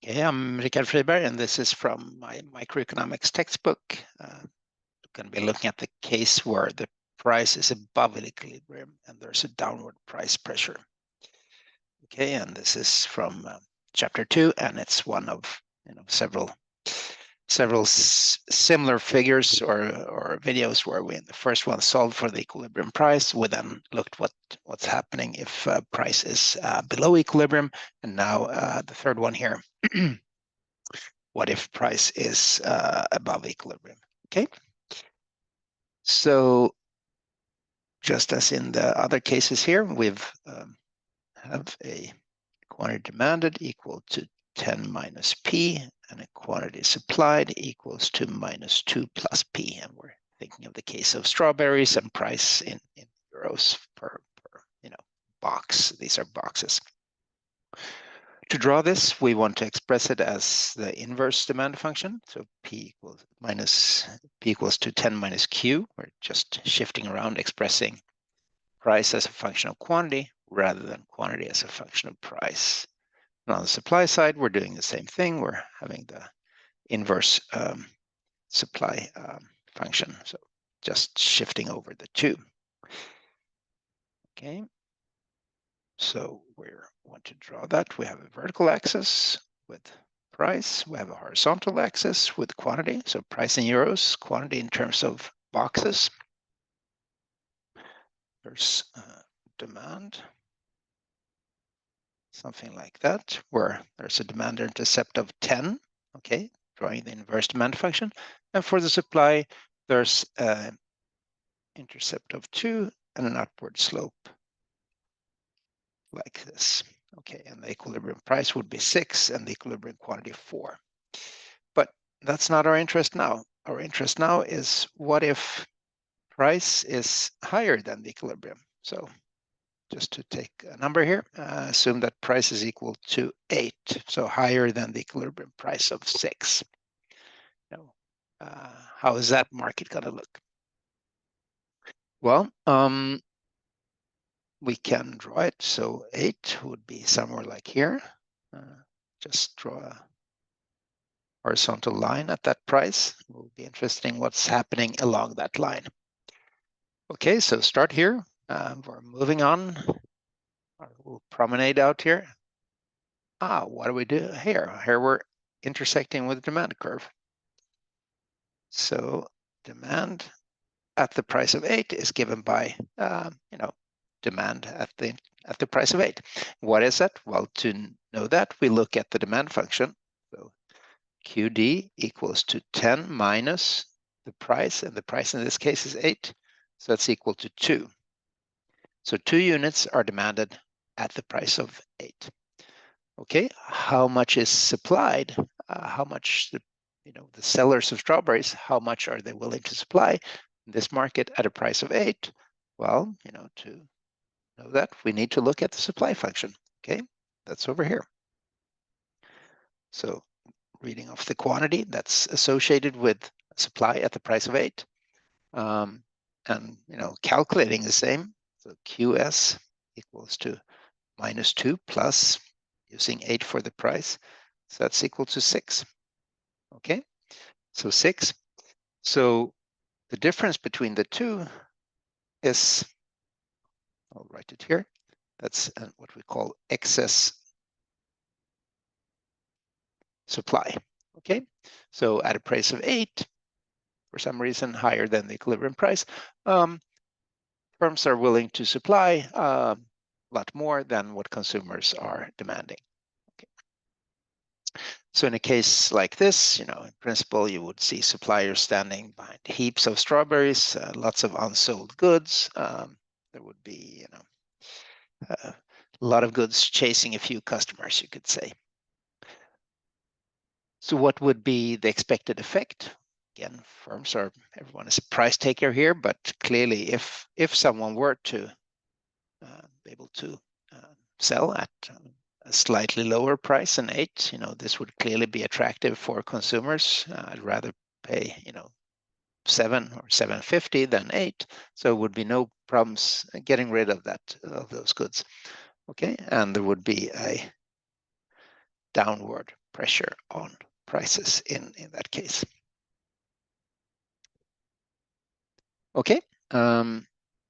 Okay, I'm Richard Friberg, and this is from my microeconomics textbook. We're going to be looking at the case where the price is above equilibrium and there's a downward price pressure. Okay, and this is from chapter 2, and it's one of several similar figures or videos where we in the first one solved for the equilibrium price. We then looked what's happening if price is below equilibrium, and now the third one here. What if price is above equilibrium? Okay. So just as in the other cases here, we've have a quantity demanded equal to 10 minus P, and a quantity supplied equals to minus 2 plus P. And we're thinking of the case of strawberries and price in euros per box. These are boxes. To draw this, we want to express it as the inverse demand function. So P equals to 10 minus Q. We're just shifting around, expressing price as a function of quantity rather than quantity as a function of price. And on the supply side, we're doing the same thing. We're having the inverse supply function. So just shifting over the two. Okay. So we want to draw that. We have a vertical axis with price. We have a horizontal axis with quantity. So price in euros, quantity in terms of boxes. There's demand, something like that, where there's a demand intercept of 10. Okay, drawing the inverse demand function. And for the supply, there's an intercept of 2 and an upward slope like this. Okay, and the equilibrium price would be 6 and the equilibrium quantity 4. But that's not our interest now. Our interest now is what if price is higher than the equilibrium? So just to take a number here, assume that price is equal to 8, so higher than the equilibrium price of 6. Now, how is that market going to look? Well, we can draw it. So 8 would be somewhere like here. Just draw a horizontal line at that price. It will be interesting what's happening along that line. Okay, so start here. We're moving on. We'll promenade out here. What do we do here? Here we're intersecting with the demand curve. So demand at the price of 8 is given by demand at the price of 8. What is that? Well, to know that, we look at the demand function. So QD equals to 10 minus the price, and the price in this case is 8, so that's equal to 2. So 2 units are demanded at the price of 8. Okay, how much is supplied? How much the sellers of strawberries, how much are they willing to supply in this market at a price of 8? Well, to know that, we need to look at the supply function. Okay, that's over here. So reading off the quantity that's associated with supply at the price of 8, and calculating the same. So QS equals to minus 2 plus using 8 for the price. So that's equal to 6. Okay, so 6. So the difference between the two is, I'll write it here, that's what we call excess supply. Okay, so at a price of 8, for some reason higher than the equilibrium price, firms are willing to supply a lot more than what consumers are demanding. Okay. So in a case like this, in principle, you would see suppliers standing behind heaps of strawberries, lots of unsold goods. There would be, a lot of goods chasing a few customers, you could say. So what would be the expected effect? Again, everyone is a price taker here, but clearly if someone were to be able to sell at a slightly lower price than 8, this would clearly be attractive for consumers. I'd rather pay, 7 or 7.50 than 8, so it would be no problems getting rid of those goods. Okay, and there would be a downward pressure on prices in that case. Okay,